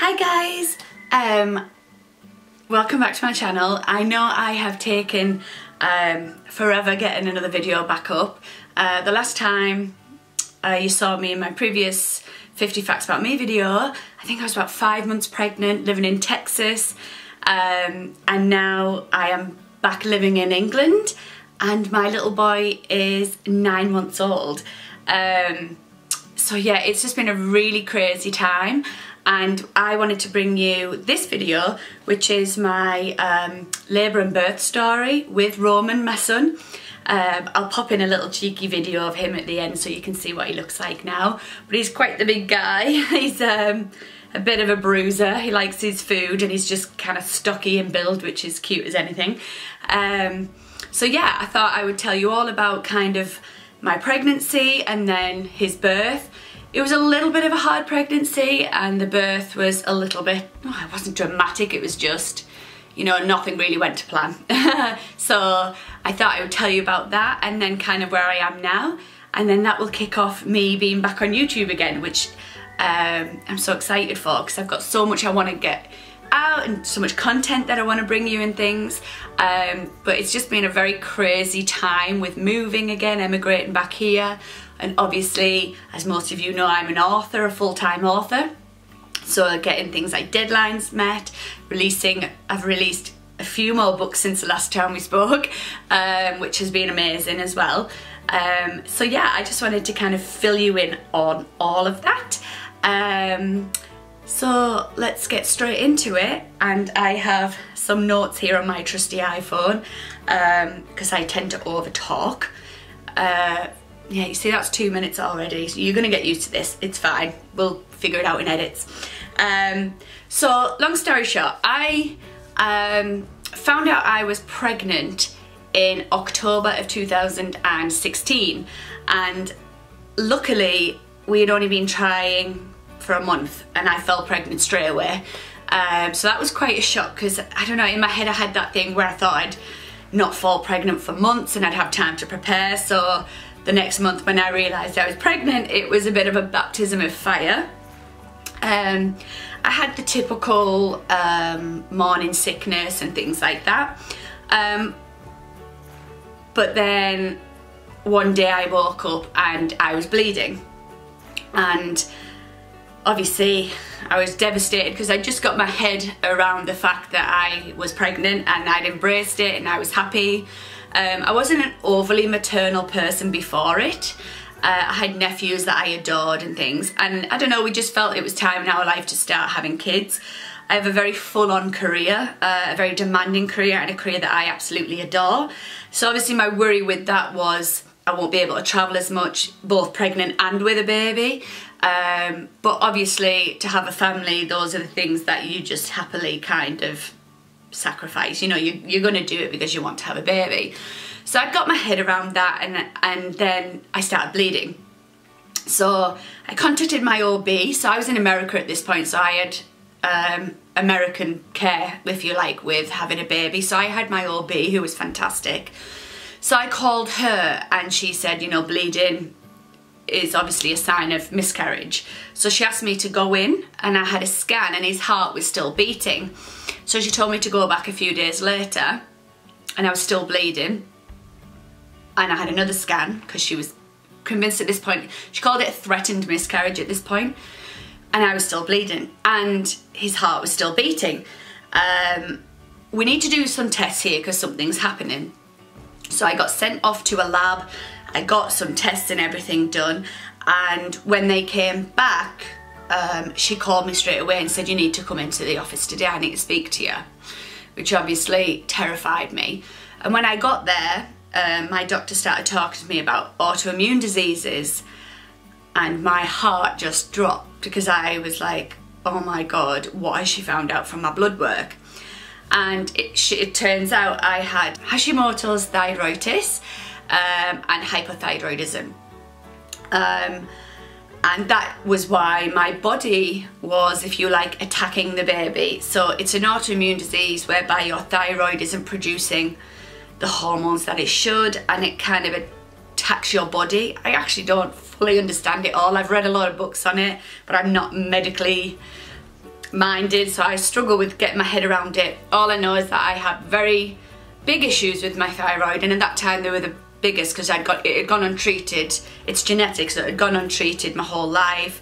Hi guys, welcome back to my channel. I know I have taken forever getting another video back up. The last time you saw me in my previous 50 Facts About Me video, I think I was about 5 months pregnant, living in Texas, and now I am back living in England and my little boy is 9 months old. So yeah, it's just been a really crazy time. And I wanted to bring you this video, which is my labour and birth story with Roman, my son. I'll pop in a little cheeky video of him at the end so you can see what he looks like now. But he's quite the big guy. He's a bit of a bruiser. He likes his food and he's just kind of stocky in build, which is cute as anything. So yeah, I thought I would tell you all about kind of my pregnancy and then his birth. It was a little bit of a hard pregnancy and the birth was a little bit, it wasn't dramatic, it was just, you know, nothing really went to plan. So I thought I would tell you about that and then kind of where I am now, and then that will kick off me being back on YouTube again, which I'm so excited for because I've got so much I want to get out and so much content that I want to bring you and things. But it's just been a very crazy time with moving again, emigrating back here. And obviously, as most of you know, I'm an author, a full-time author. So getting things like deadlines met, I've released a few more books since the last time we spoke, which has been amazing as well. So yeah, I just wanted to kind of fill you in on all of that. So let's get straight into it. And I have some notes here on my trusty iPhone, because I tend to over-talk. Yeah, you see that's 2 minutes already, so you're gonna get used to this, it's fine, we'll figure it out in edits. So long story short, I found out I was pregnant in October of 2016, and luckily we had only been trying for a month and I fell pregnant straight away. So that was quite a shock because, I don't know, in my head I had that thing where I thought I'd not fall pregnant for months and I'd have time to prepare. So the next month when I realised I was pregnant, it was a bit of a baptism of fire. I had the typical morning sickness and things like that. But then one day I woke up and I was bleeding. And obviously I was devastated because I just got my head around the fact that I was pregnant and I'd embraced it and I was happy. I wasn't an overly maternal person before it. I had nephews that I adored and things, and I don't know, we just felt it was time in our life to start having kids. I have a very full-on career, a very demanding career, and a career that I absolutely adore. So obviously my worry with that was I won't be able to travel as much, both pregnant and with a baby. But obviously to have a family, those are the things that you just happily kind of sacrifice. You know, you're going to do it because you want to have a baby. So I got my head around that, and then I started bleeding. So I contacted my OB. So I was in America at this point, so I had American care, if you like, with having a baby. So I had my OB, who was fantastic. So I called her and she said, you know, bleeding is obviously a sign of miscarriage. So she asked me to go in and I had a scan and his heart was still beating. So she told me to go back a few days later and I was still bleeding. And I had another scan because she was convinced at this point, she called it a threatened miscarriage at this point, and I was still bleeding and his heart was still beating. We need to do some tests here because something's happening. So I got sent off to a lab. I got some tests and everything done, and when they came back, she called me straight away and said, you need to come into the office today, I need to speak to you, which obviously terrified me. And when I got there, my doctor started talking to me about autoimmune diseases and my heart just dropped because I was like, oh my God, what has she found out from my blood work? And it turns out I had Hashimoto's thyroiditis and hypothyroidism. And that was why my body was, if you like, attacking the baby. So it's an autoimmune disease whereby your thyroid isn't producing the hormones that it should, and it kind of attacks your body. I actually don't fully understand it all. I've read a lot of books on it, but I'm not medically minded, so I struggle with getting my head around it. All I know is that I had very big issues with my thyroid, and at that time they were the biggest because it had gone untreated. It's genetic, so it had gone untreated my whole life,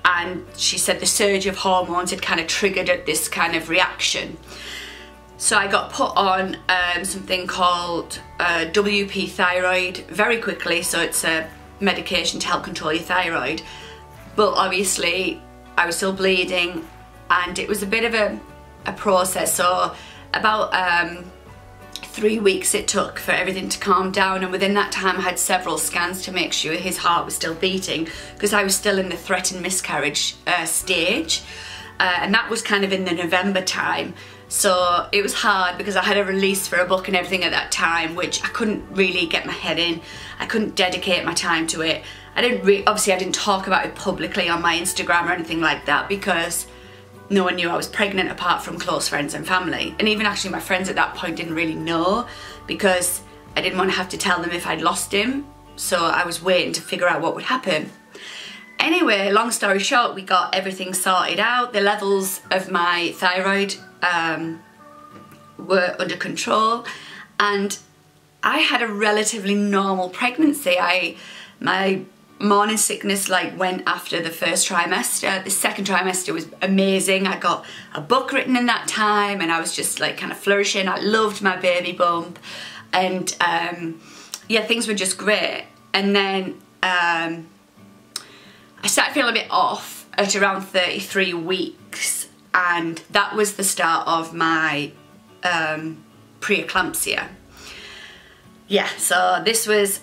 and she said the surge of hormones had kind of triggered this kind of reaction. So I got put on something called WP thyroid very quickly, so it's a medication to help control your thyroid. But obviously I was still bleeding, and it was a bit of a process. So about 3 weeks it took for everything to calm down, and within that time I had several scans to make sure his heart was still beating, because I was still in the threatened miscarriage stage, and that was kind of in the November time. So it was hard because I had a release for a book and everything at that time, which I couldn't really get my head in. I couldn't dedicate my time to it. Obviously I didn't talk about it publicly on my Instagram or anything like that, because no one knew I was pregnant apart from close friends and family. And even actually my friends at that point didn't really know, because I didn't want to have to tell them if I'd lost him. So I was waiting to figure out what would happen. Anyway, long story short, we got everything sorted out. The levels of my thyroid were under control, and I had a relatively normal pregnancy. My morning sickness went after the first trimester. The second trimester was amazing. I got a book written in that time, and I was just kind of flourishing. I loved my baby bump, and yeah, things were just great. And then I started feeling a bit off at around 33 weeks, and that was the start of my preeclampsia. Yeah, so this was,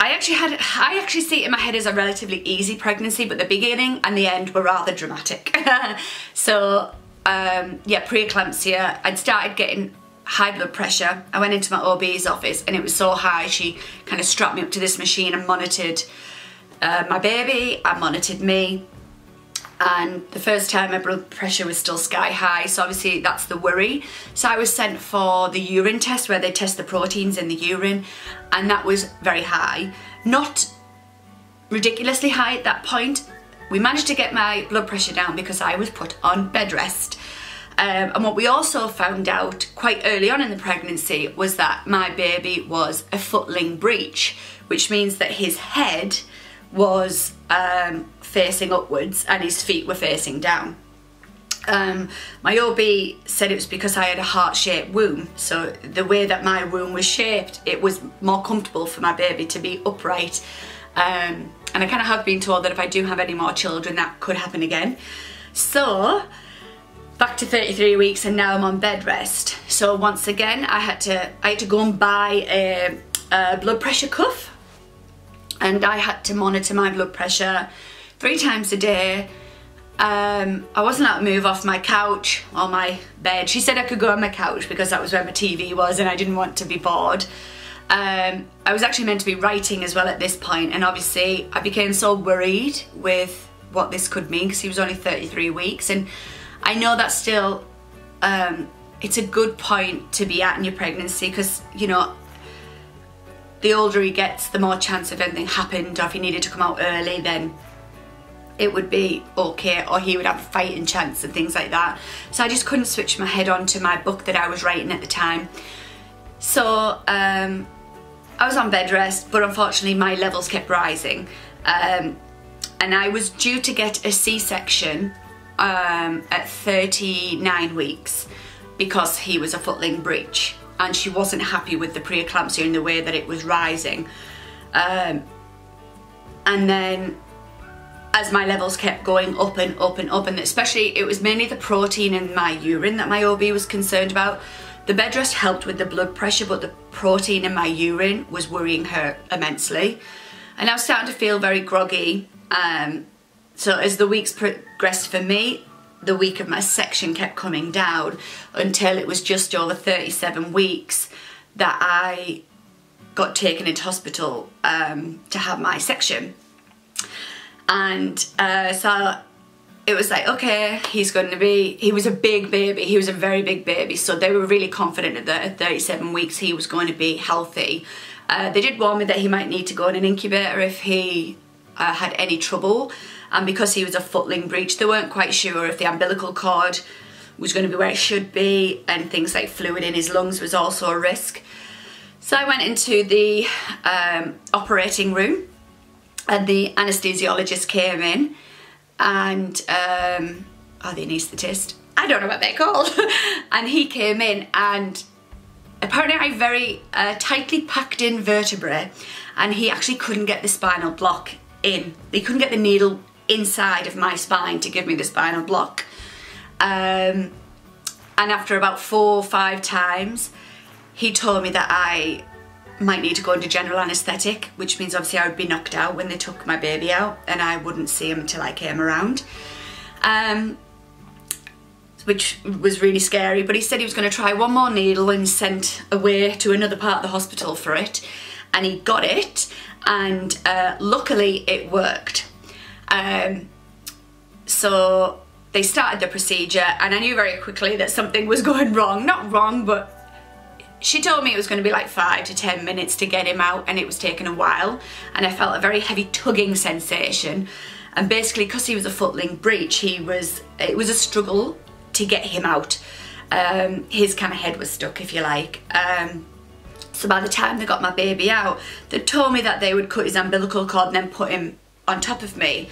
I actually see it in my head as a relatively easy pregnancy, but the beginning and the end were rather dramatic. So yeah, preeclampsia. I'd started getting high blood pressure. I went into my OB's office, and it was so high, she kind of strapped me up to this machine and monitored my baby and monitored me. And the first time my blood pressure was still sky high, so obviously that's the worry. So I was sent for the urine test, where they test the proteins in the urine, and that was very high. Not ridiculously high at that point. We managed to get my blood pressure down because I was put on bed rest. And what we also found out quite early on in the pregnancy was that my baby was a footling breech, which means that his head was facing upwards and his feet were facing down. My OB said it was because I had a heart-shaped womb, so the way that my womb was shaped, it was more comfortable for my baby to be upright. And I kind of have been told that if I do have any more children, that could happen again. So back to 33 weeks, and now I'm on bed rest. So once again, I had to go and buy a blood pressure cuff, and I had to monitor my blood pressure 3 times a day. I wasn't allowed to move off my couch or my bed. She said I could go on my couch because that was where my TV was, and I didn't want to be bored. I was actually meant to be writing as well at this point, and obviously I became so worried with what this could mean, because he was only 33 weeks, and I know that's still, it's a good point to be at in your pregnancy, because, you know, the older he gets, the more chance of anything happened, or if he needed to come out early, then it would be okay, or he would have a fighting chance and things like that. So I just couldn't switch my head on to my book that I was writing at the time. So I was on bed rest, but unfortunately my levels kept rising. And I was due to get a C-section at 39 weeks because he was a footling breech, and she wasn't happy with the preeclampsia in the way that it was rising. And then as my levels kept going up and up and up, and especially it was mainly the protein in my urine that my OB was concerned about. The bed rest helped with the blood pressure, but the protein in my urine was worrying her immensely. And I was starting to feel very groggy. So as the weeks progressed for me, the week of my section kept coming down until it was just over 37 weeks that I got taken into hospital to have my section. And so it was like, okay, he was a big baby, he was a very big baby, so they were really confident that at 37 weeks he was going to be healthy. They did warn me that he might need to go in an incubator if he had any trouble, and because he was a footling breech, they weren't quite sure if the umbilical cord was going to be where it should be, and things like fluid in his lungs was also a risk. So I went into the operating room, and the anaesthesiologist came in, and the anaesthetist, I don't know what they're called, and he came in, and apparently I have very tightly packed in vertebrae, and he actually couldn't get the spinal block in. He couldn't get the needle inside of my spine to give me the spinal block. And after about 4 or 5 times, he told me that I might need to go into general anaesthetic, which means obviously I would be knocked out when they took my baby out, and I wouldn't see him until I came around. Which was really scary, but he said he was going to try one more needle and sent away to another part of the hospital for it, and he got it, and luckily it worked. So they started the procedure, and I knew very quickly that something was going wrong. Not wrong, but she told me it was going to be like 5 to 10 minutes to get him out, and it was taking a while, and I felt a very heavy tugging sensation. And basically, because he was a footling breech, it was a struggle to get him out. His kind of head was stuck, if you like. So by the time they got my baby out, they told me that they would cut his umbilical cord and then put him on top of me,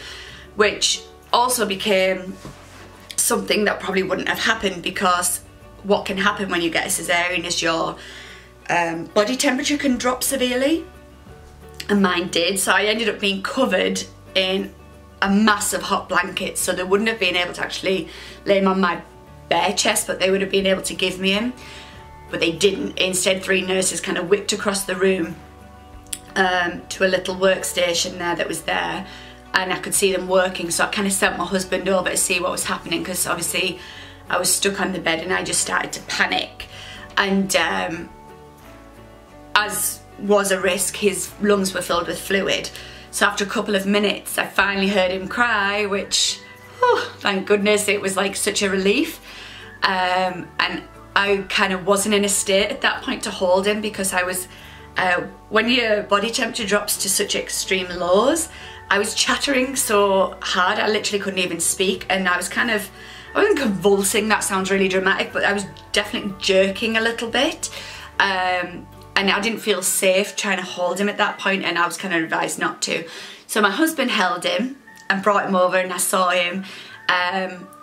which also became something that probably wouldn't have happened, because what can happen when you get a cesarean is your body temperature can drop severely, and mine did. So I ended up being covered in a massive hot blanket, so they wouldn't have been able to actually lay him on my bare chest, but they would have been able to give me him, but they didn't. Instead, 3 nurses kind of whipped across the room to a little workstation that was there, and I could see them working, so I kind of sent my husband over to see what was happening, because obviously I was stuck on the bed and I just started to panic. And as was a risk, his lungs were filled with fluid. So after a couple of minutes, I finally heard him cry, which, oh, thank goodness, it was like such a relief. And I kind of wasn't in a state at that point to hold him, because I was, when your body temperature drops to such extreme lows, I was chattering so hard, I literally couldn't even speak, and I was kind of, I wasn't convulsing, that sounds really dramatic, but I was definitely jerking a little bit. And I didn't feel safe trying to hold him at that point, and I was kind of advised not to. So my husband held him and brought him over, and I saw him.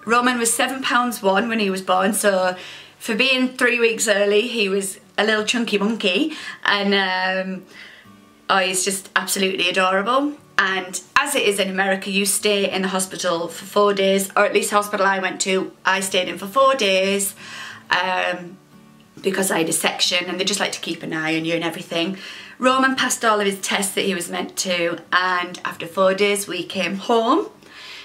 Roman was 7 pounds 1 when he was born, so for being 3 weeks early, he was a little chunky monkey, and oh, he's just absolutely adorable. And as it is in America, you stay in the hospital for 4 days, or at least the hospital I went to, I stayed in for 4 days. Because I had a section, and they just like to keep an eye on you and everything. Roman passed all of his tests that he was meant to, and after 4 days we came home.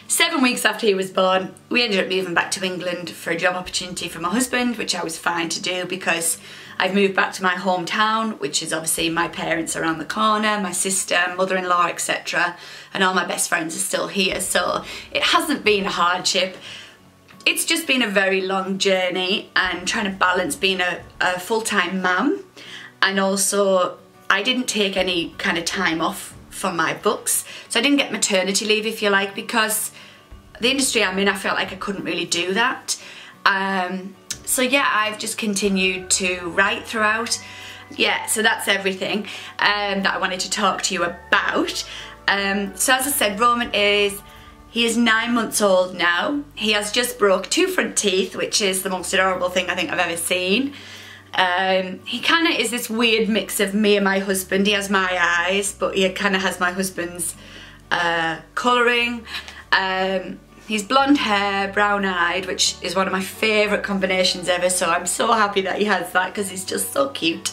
7 weeks after he was born, we ended up moving back to England for a job opportunity for my husband, which I was fine to do, because I've moved back to my hometown, which is obviously my parents around the corner, my sister, mother-in-law, etc. And all my best friends are still here, so it hasn't been a hardship. It's just been a very long journey, and trying to balance being a full-time mum, and also I didn't take any kind of time off from my books, so I didn't get maternity leave, if you like, because the industry I'm in, I felt like I couldn't really do that. So yeah, I've just continued to write throughout. Yeah, so that's everything that I wanted to talk to you about. So as I said, Roman he is 9 months old now. He has just broke 2 front teeth, which is the most adorable thing I think I've ever seen. He kind of is this weird mix of me and my husband. He has my eyes, but he kind of has my husband's colouring. He's blonde hair, brown eyed, which is one of my favourite combinations ever, so I'm so happy that he has that, because he's just so cute.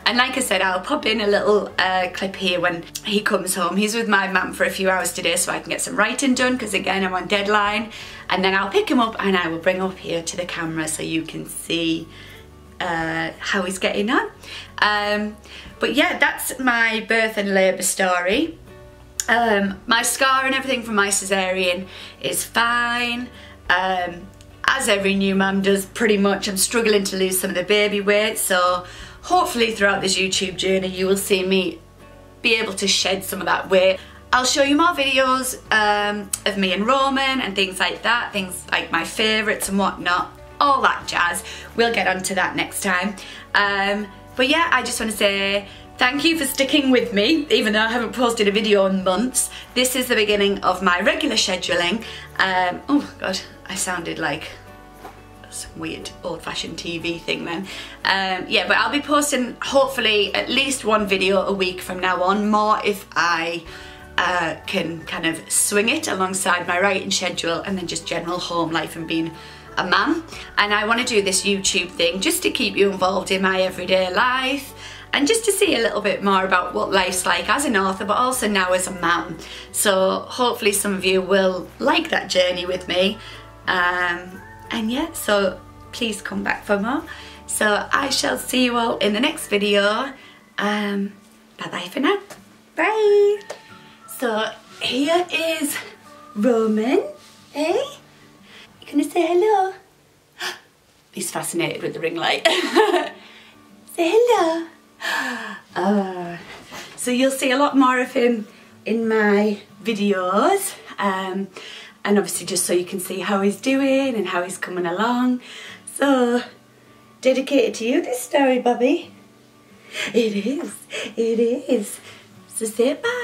And like I said, I'll pop in a little clip here when he comes home. He's with my mum for a few hours today so I can get some writing done, because again, I'm on deadline. And then I'll pick him up and I will bring him up here to the camera so you can see how he's getting on. But yeah, that's my birth and labour story. My scar and everything from my cesarean is fine. As every new mum does pretty much. I'm struggling to lose some of the baby weight, so hopefully throughout this YouTube journey you will see me be able to shed some of that weight. I'll show you more videos of me and Roman and things like that, things like my favourites and whatnot, all that jazz. We'll get onto that next time. But yeah, I just want to say thank you for sticking with me, even though I haven't posted a video in months. This is the beginning of my regular scheduling. Oh god, I sounded like some weird old-fashioned TV thing then. Yeah, but I'll be posting hopefully at least one video a week from now on, more if I can kind of swing it alongside my writing schedule and then just general home life and being a mum. And I want to do this YouTube thing just to keep you involved in my everyday life and just to see a little bit more about what life's like as an author, but also now as a mum. So hopefully some of you will like that journey with me. And yeah, so please come back for more. So I shall see you all in the next video. Bye bye for now. Bye. So here is Roman. Hey? You gonna say hello? He's fascinated with the ring light. Say hello. So you'll see a lot more of him in my videos. And obviously just so you can see how he's doing and how he's coming along. So, dedicated to you this story, Bobby. It is, it is. So say bye.